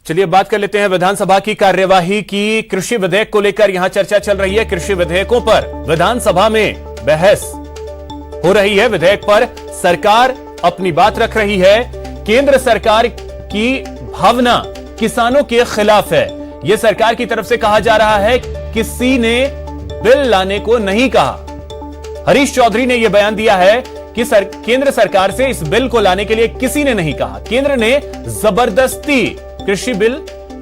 चलिए बात कर लेते हैं विधानसभा की कार्यवाही की। कृषि विधेयक को लेकर यहां चर्चा चल रही है। कृषि विधेयकों पर विधानसभा में बहस हो रही है। विधेयक पर सरकार अपनी बात रख रही है। केंद्र सरकार की भावना किसानों के खिलाफ है। यह सरकार की तरफ से कहा जा रहा है। किसी ने बिल लाने को नहीं कहा। हरीश चौधरी ने यह बयान दिया है कि केंद्र सरकार से इस बिल को लाने के लिए किसी ने नहीं कहा। केंद्र ने जबरदस्ती कृषि बिल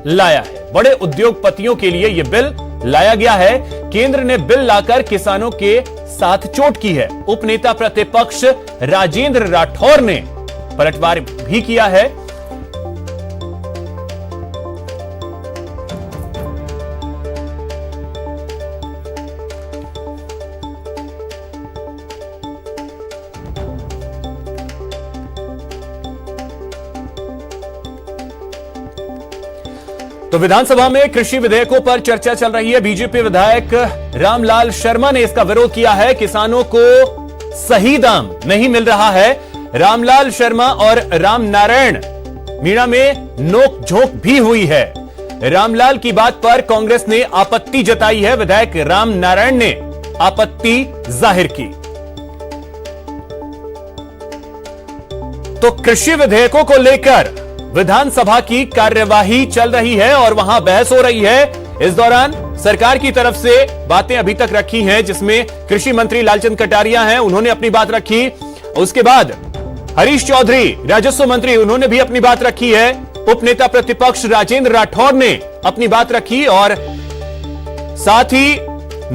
लाया है। बड़े उद्योगपतियों के लिए यह बिल लाया गया है। केंद्र ने बिल लाकर किसानों के साथ चोट की है। उपनेता प्रतिपक्ष राजेंद्र राठौर ने पलटवार भी किया है। तो विधानसभा में कृषि विधेयकों पर चर्चा चल रही है। बीजेपी विधायक रामलाल शर्मा ने इसका विरोध किया है। किसानों को सही दाम नहीं मिल रहा है। रामलाल शर्मा और राम नारायण मीणा में नोक-झोंक भी हुई है। रामलाल की बात पर कांग्रेस ने आपत्ति जताई है। विधायक राम नारायण ने आपत्ति जाहिर की। तो कृषि विधेयकों को लेकर विधानसभा की कार्यवाही चल रही है और वहां बहस हो रही है। इस दौरान सरकार की तरफ से बातें अभी तक रखी हैं, जिसमें कृषि मंत्री लालचंद कटारिया हैं, उन्होंने अपनी बात रखी। उसके बाद हरीश चौधरी राजस्व मंत्री, उन्होंने भी अपनी बात रखी है। उपनेता प्रतिपक्ष राजेंद्र राठौर ने अपनी बात रखी और साथ ही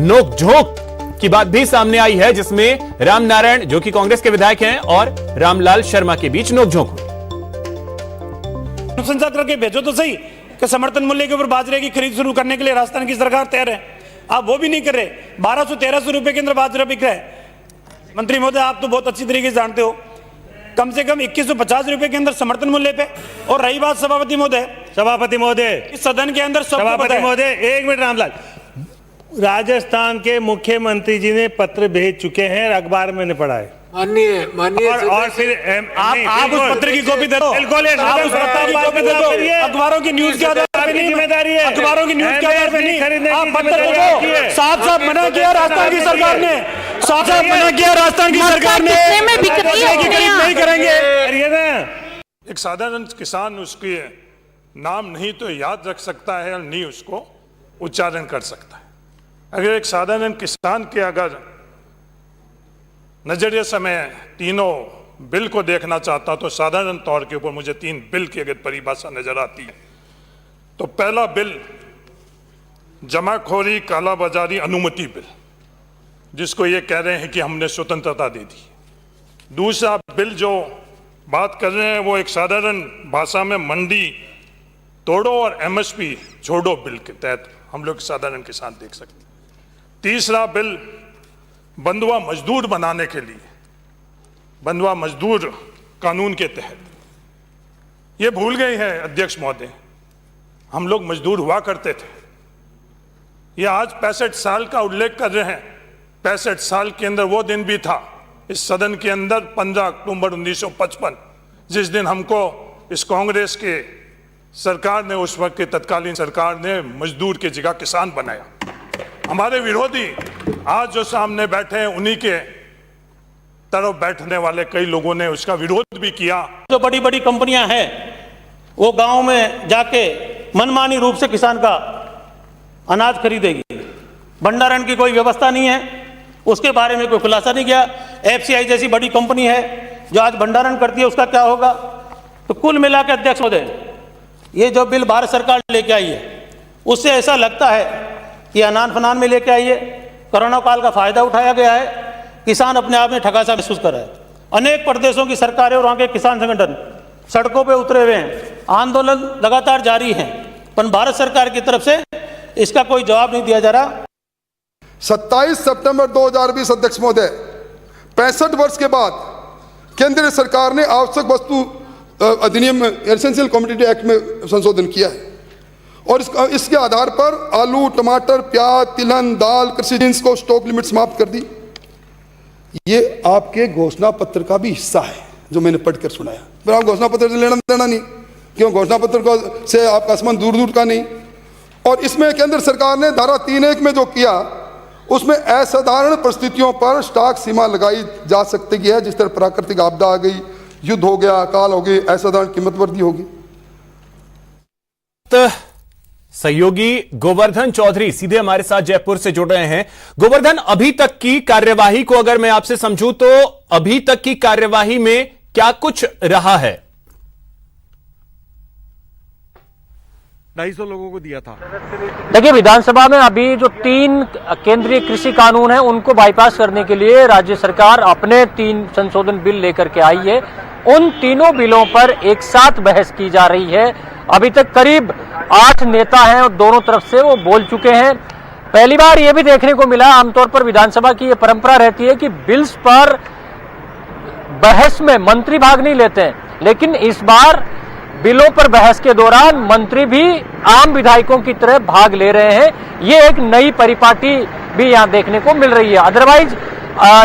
नोक-झोंक की बात भी सामने आई है, जिसमें राम नारायण जो कि कांग्रेस के विधायक हैं और रामलाल शर्मा के बीच नोक-झोंक हुई। संसार करके भेजो तो सही कि समर्थन मूल्य के ऊपर बाजरे की खरीद शुरू करने के लिए राजस्थान की सरकार तैयार है। आप वो भी नहीं कर रहे। 1200-1300 रुपए के अंदर बाजरा बिक रहा है। मंत्री महोदय, आप तो बहुत अच्छी तरीके से जानते हो, कम से कम 2150 रुपए के अंदर समर्थन मूल्य पे। और रही बात सभापति महोदय, इस सदन के अंदर सभापति महोदय, एक मिनट रामलाल, राजस्थान के मुख्यमंत्री जी ने पत्र भेज चुके हैं, अखबार में पढ़ा है। मानिए और फिर आप उस पत्र की कॉपी दे दो। बिल्कुल, आप उस पत्र की कॉपी दे दो। अखबारों की न्यूज के आधार पर नहीं, जिम्मेदारी है अखबारों की न्यूज के आधार पर नहीं। आप पत्र दे दो। साफ मना किया राजस्थान की सरकार ने, साफ मना किया राजस्थान की सरकार ने नहीं करेंगे। एक साधारण किसान उसके नाम नहीं तो याद रख सकता है और नहीं उसको उच्चारण कर सकता है। अगर एक साधारण किसान के अगर नजरिए से मैं तीनों बिल को देखना चाहता तो साधारण तौर के ऊपर मुझे 3 बिल की अगर परिभाषा नजर आती है तो पहला बिल जमाखोरी कालाबाजारी अनुमति बिल, जिसको ये कह रहे हैं कि हमने स्वतंत्रता दे दी। दूसरा बिल जो बात कर रहे हैं वो एक साधारण भाषा में मंडी तोड़ो और एमएसपी छोड़ो बिल के तहत हम लोग साधारण किसान देख सकते हैं। तीसरा बिल बंधुआ मजदूर बनाने के लिए, बंधुआ मजदूर कानून के तहत। ये भूल गए हैं अध्यक्ष महोदय, हम लोग मजदूर हुआ करते थे। ये आज 65 साल का उल्लेख कर रहे हैं। 65 साल के अंदर वो दिन भी था इस सदन के अंदर 15 अक्टूबर 1955, जिस दिन हमको इस कांग्रेस के सरकार ने, उस वक्त की तत्कालीन सरकार ने मजदूर की जगह किसान बनाया। हमारे विरोधी आज जो सामने बैठे हैं उन्हीं के तरफ बैठने वाले कई लोगों ने उसका विरोध भी किया। जो बड़ी बड़ी कंपनियां हैं वो गांव में जाके मनमानी रूप से किसान का अनाज खरीदेगी। भंडारण की कोई व्यवस्था नहीं है, उसके बारे में कोई खुलासा नहीं किया। एफसीआई जैसी बड़ी कंपनी है जो आज भंडारण करती है, उसका क्या होगा? तो कुल मिला के अध्यक्ष महोदय, ये जो बिल भारत सरकार लेके आई है उससे ऐसा लगता है कि अनान फनान में लेके आई है। कोरोना काल का फायदा उठाया गया है। किसान अपने आप में ठगा-सा महसूस कर रहा है। अनेक प्रदेशों की सरकारें और वहां के किसान संगठन सड़कों पे उतरे हुए हैं। आंदोलन लगातार जारी है, पर भारत सरकार की तरफ से इसका कोई जवाब नहीं दिया जा रहा। 27 सितंबर 2020 अध्यक्ष महोदय, 65 वर्ष के बाद केंद्र सरकार ने आवश्यक वस्तु अधिनियम एसेंशियल कमोडिटी एक्ट में संशोधन किया है और इसके आधार पर आलू, टमाटर, प्याज, तिलहन, दाल, कृषि जिन्स को स्टॉक लिमिट समाप्त कर दी। ये आपके घोषणा पत्र का भी हिस्सा है जो मैंने पढ़कर सुनाया। फिर आप घोषणा पत्र से लेना देना नहीं, क्यों घोषणा पत्र को से आपका संबंध दूर दूर का नहीं। और इसमें केंद्र सरकार ने धारा 3(1) में जो किया उसमें असाधारण परिस्थितियों पर स्टॉक सीमा लगाई जा सकती है, जिस तरह प्राकृतिक आपदा आ गई, युद्ध हो गया, अकाल हो गई, असाधारण कीमत वृद्धि होगी। सहयोगी गोवर्धन चौधरी सीधे हमारे साथ जयपुर से जुड़ रहे हैं। गोवर्धन, अभी तक की कार्यवाही को अगर मैं आपसे समझूं तो अभी तक की कार्यवाही में क्या कुछ रहा है? 250 लोगों को दिया था। देखिए, विधानसभा में अभी जो 3 केंद्रीय कृषि कानून हैं उनको बाईपास करने के लिए राज्य सरकार अपने 3 संशोधन बिल लेकर के आई है। उन तीनों बिलों पर एक साथ बहस की जा रही है। अभी तक करीब 8 नेता हैं और दोनों तरफ से वो बोल चुके हैं। पहली बार ये भी देखने को मिला, आमतौर पर विधानसभा की ये परंपरा रहती है कि बिल्स पर बहस में मंत्री भाग नहीं लेते हैं, लेकिन इस बार बिलों पर बहस के दौरान मंत्री भी आम विधायकों की तरह भाग ले रहे हैं। ये एक नई परिपाटी भी यहाँ देखने को मिल रही है। अदरवाइज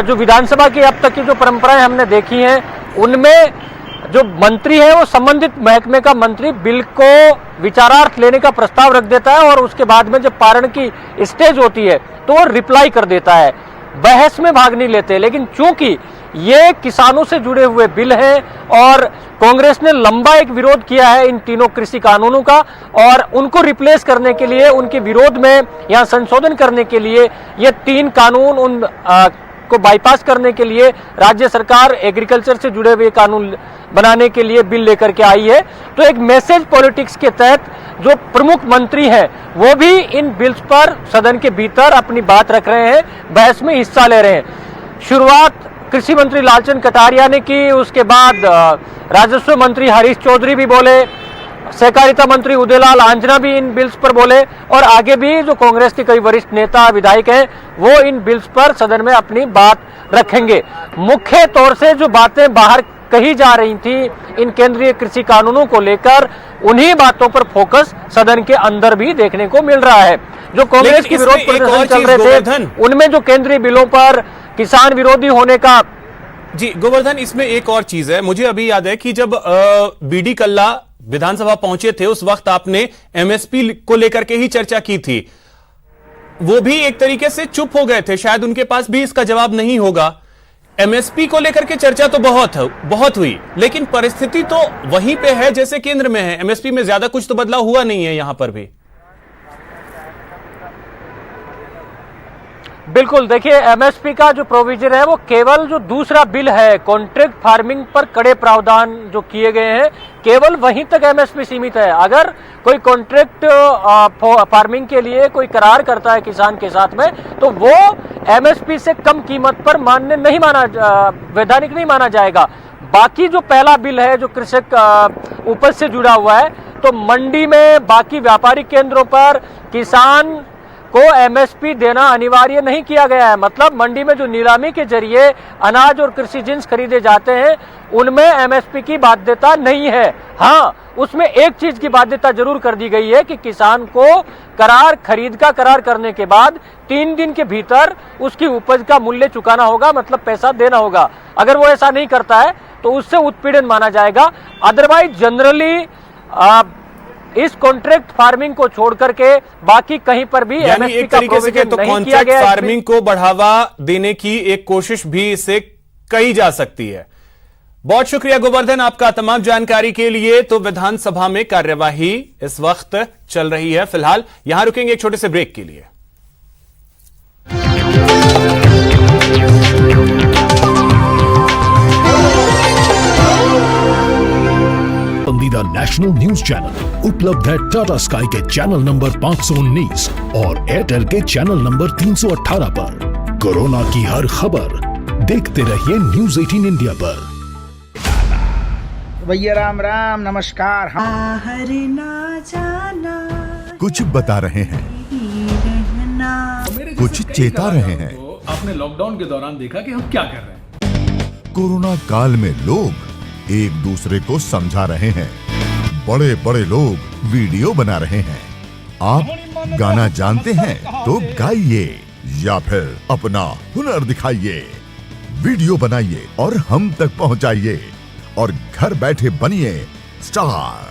जो विधानसभा की अब तक की जो परंपराएं हमने देखी हैं उनमें जो मंत्री है वो संबंधित महकमे का मंत्री बिल को विचारार्थ लेने का प्रस्ताव रख देता है और उसके बाद में जब पारण की स्टेज होती है तो वो रिप्लाई कर देता है, बहस में भाग नहीं लेते। लेकिन चूंकि ये किसानों से जुड़े हुए बिल हैं और कांग्रेस ने लंबा एक विरोध किया है इन तीनों कृषि कानूनों का, और उनको रिप्लेस करने के लिए, उनके विरोध में यहाँ संशोधन करने के लिए ये 3 कानून उन को बाईपास करने के लिए राज्य सरकार एग्रीकल्चर से जुड़े हुए कानून बनाने के लिए बिल लेकर के आई है। तो एक मैसेज पॉलिटिक्स के तहत जो प्रमुख मंत्री हैं वो भी इन बिल्स पर सदन के भीतर अपनी बात रख रहे हैं, बहस में हिस्सा ले रहे हैं। शुरुआत कृषि मंत्री लालचंद कटारिया ने की, उसके बाद राजस्व मंत्री हरीश चौधरी भी बोले, सहकारिता मंत्री उदयलाल आंजना भी इन बिल्स पर बोले, और आगे भी जो कांग्रेस के कई वरिष्ठ नेता विधायक हैं वो इन बिल्स पर सदन में अपनी बात रखेंगे। मुख्य तौर से जो बातें बाहर कही जा रही थी इन केंद्रीय कृषि कानूनों को लेकर, उन्हीं बातों पर फोकस सदन के अंदर भी देखने को मिल रहा है। जो कांग्रेस की विरोध प्रदर्शन चल रहे थे उनमें जो केंद्रीय बिलों पर किसान विरोधी होने का। जी गोवर्धन, इसमें एक और चीज है, मुझे अभी याद है कि जब बीडी कल्ला विधानसभा पहुंचे थे उस वक्त आपने एमएसपी को लेकर के ही चर्चा की थी। वो भी एक तरीके से चुप हो गए थे, शायद उनके पास भी इसका जवाब नहीं होगा। एमएसपी को लेकर के चर्चा तो बहुत हुई, लेकिन परिस्थिति तो वहीं पे है जैसे केंद्र में है। एमएसपी में ज्यादा कुछ तो बदलाव हुआ नहीं है यहां पर भी। बिल्कुल, देखिए एमएसपी का जो प्रोविजन है वो केवल जो दूसरा बिल है कॉन्ट्रैक्ट फार्मिंग पर कड़े प्रावधान जो किए गए हैं केवल वहीं तक एमएसपी सीमित है। अगर कोई कॉन्ट्रैक्ट फार्मिंग के लिए कोई करार करता है किसान के साथ में तो वो एमएसपी से कम कीमत पर वैधानिक नहीं माना जाएगा। बाकी जो पहला बिल है जो कृषक उपज से जुड़ा हुआ है, तो मंडी में बाकी व्यापारिक केंद्रों पर किसान को एमएसपी देना अनिवार्य नहीं किया गया है। मतलब मंडी में जो नीलामी के जरिए अनाज और कृषि जिन्स खरीदे जाते हैं उनमें एमएसपी की बाध्यता नहीं है। हाँ, उसमें एक चीज की बाध्यता जरूर कर दी गई है कि किसान को खरीद का करार करने के बाद 3 दिन के भीतर उसकी उपज का मूल्य चुकाना होगा, मतलब पैसा देना होगा। अगर वो ऐसा नहीं करता है तो उससे उत्पीड़न माना जाएगा। अदरवाइज जनरली इस कॉन्ट्रैक्ट फार्मिंग को छोड़ करके बाकी कहीं पर भी एमएसपी का प्रोविजन तो नहीं किया गया। फार्मिंग को बढ़ावा देने की एक कोशिश भी इसे कही जा सकती है। बहुत शुक्रिया गोवर्धन आपका तमाम जानकारी के लिए। तो विधानसभा में कार्यवाही इस वक्त चल रही है, फिलहाल यहां रुकेंगे एक छोटे से ब्रेक के लिए। पसंदीदा नेशनल न्यूज चैनल उपलब्ध है टाटा स्काई के चैनल नंबर 519 और एयरटेल के चैनल नंबर 318 पर। कोरोना की हर खबर देखते रहिए न्यूज 18 इंडिया पर। भैया राम राम नमस्कार। कुछ बता रहे हैं, कुछ चेता रहे हैं। आपने लॉकडाउन के दौरान देखा कि हम क्या कर रहे हैं। कोरोना काल में लोग एक दूसरे को समझा रहे हैं, बड़े बड़े लोग वीडियो बना रहे हैं। आप गाना जानते हैं तो गाइए या फिर अपना हुनर दिखाइए, वीडियो बनाइए और हम तक पहुंचाइए और घर बैठे बनिए स्टार।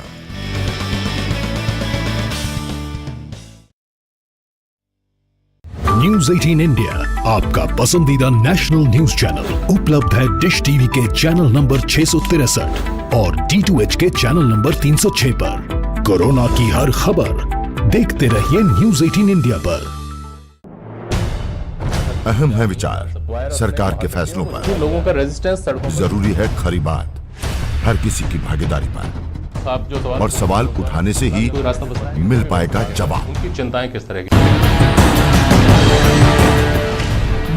न्यूज 18 इंडिया आपका पसंदीदा नेशनल न्यूज चैनल उपलब्ध है डिश टीवी के चैनल नंबर 663 और D2H के चैनल नंबर 306 पर। कोरोना की हर खबर देखते रहिए न्यूज 18 इंडिया पर। अहम है विचार सरकार के फैसलों पर, लोगों का रेजिस्टेंस सड़कों जरूरी है खरी बात हर किसी की भागीदारी पर, और सवाल उठाने से ही मिल पाएगा जवाब। उनकी चिंताएं किस तरह की?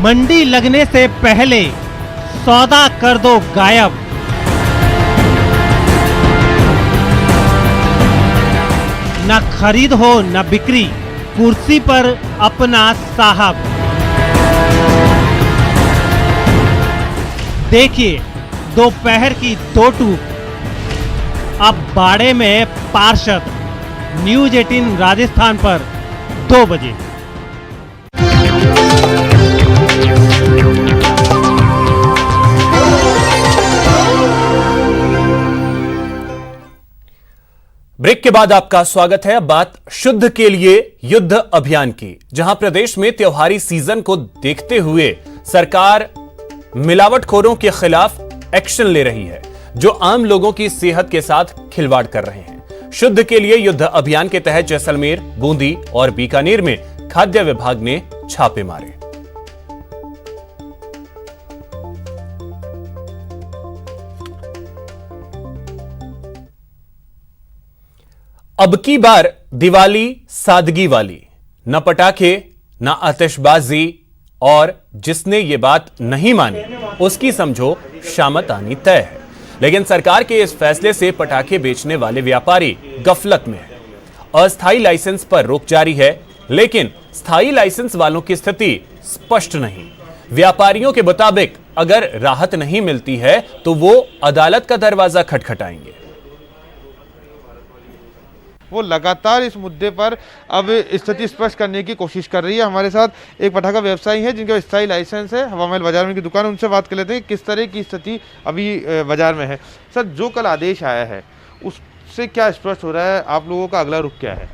मंडी लगने से पहले सौदा कर दो गायब। न खरीद हो न बिक्री, कुर्सी पर अपना साहब। देखिए दोपहर की 2 टूक अब बाड़े में पार्षद। न्यूज 18 राजस्थान पर 2 बजे। ब्रेक के बाद आपका स्वागत है। अब बात शुद्ध के लिए युद्ध अभियान की, जहां प्रदेश में त्योहारी सीजन को देखते हुए सरकार मिलावटखोरों के खिलाफ एक्शन ले रही है, जो आम लोगों की सेहत के साथ खिलवाड़ कर रहे हैं। शुद्ध के लिए युद्ध अभियान के तहत जैसलमेर, बूंदी और बीकानेर में खाद्य विभाग ने छापे मारे। अब की बार दिवाली सादगी वाली, न पटाखे न आतिशबाजी, और जिसने ये बात नहीं मानी उसकी समझो शामत आनी तय है। लेकिन सरकार के इस फैसले से पटाखे बेचने वाले व्यापारी गफलत में है। अस्थायी लाइसेंस पर रोक जारी है, लेकिन स्थायी लाइसेंस वालों की स्थिति स्पष्ट नहीं। व्यापारियों के मुताबिक अगर राहत नहीं मिलती है तो वो अदालत का दरवाजा खटखटाएंगे। वो लगातार इस मुद्दे पर अब स्थिति स्पष्ट करने की कोशिश कर रही है। हमारे साथ एक पटाखा व्यवसायी है जिनका स्थायी लाइसेंस है, हवा महल बाजार में की दुकान, उनसे बात कर लेते हैं किस तरह की स्थिति अभी बाजार में है। सर, जो कल आदेश आया है उससे क्या स्पष्ट हो रहा है, आप लोगों का अगला रुख क्या है?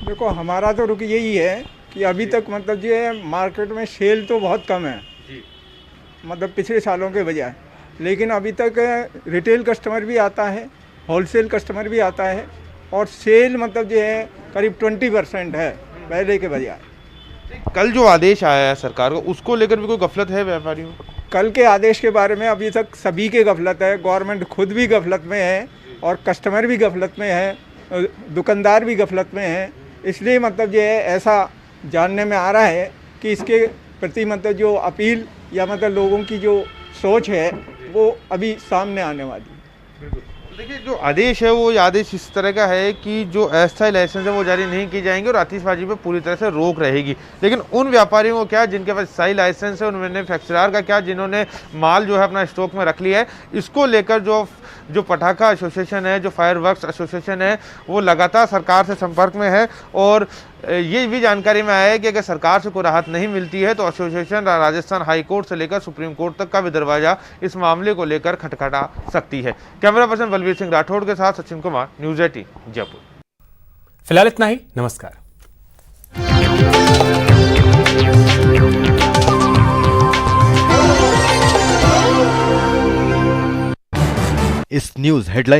देखो, हमारा तो रुख यही है कि अभी तक मतलब ये मार्केट में सेल तो बहुत कम है, मतलब पिछले सालों के बजाय, लेकिन अभी तक रिटेल कस्टमर भी आता है, होलसेल कस्टमर भी आता है, और सेल मतलब जो है करीब 20% है पहले के बजाय। कल जो आदेश आया है सरकार का, उसको लेकर भी कोई गफलत है व्यापारियों? कल के आदेश के बारे में अभी तक सभी के गफलत है। गवर्नमेंट खुद भी गफलत में है और कस्टमर भी गफलत में है, दुकानदार भी गफलत में है। इसलिए मतलब जो है ऐसा जानने में आ रहा है कि इसके प्रति मतलब जो अपील या मतलब लोगों की जो सोच है वो अभी सामने आने वाली है। देखिए, जो आदेश है वो आदेश इस तरह का है कि जो अस्थायी लाइसेंस है वो जारी नहीं की जाएंगे और आतिशबाजी पे पूरी तरह से रोक रहेगी। लेकिन उन व्यापारियों को क्या जिनके पास स्थायी लाइसेंस है, उन मैन्युफैक्चरर का क्या जिन्होंने माल जो है अपना स्टॉक में रख लिया है, इसको लेकर जो पटाखा एसोसिएशन है, जो फायर वर्क्स एसोसिएशन है, वो लगातार सरकार से संपर्क में है। और ये भी जानकारी में आया है कि अगर सरकार से कोई राहत नहीं मिलती है तो एसोसिएशन राजस्थान हाई कोर्ट से लेकर सुप्रीम कोर्ट तक का भी दरवाजा इस मामले को लेकर खटखटा सकती है। कैमरा पर्सन बलबीर सिंह राठौड़ के साथ सचिन कुमार, न्यूज 18 जयपुर। फिलहाल इतना ही, नमस्कार। इस न्यूज हेडलाइन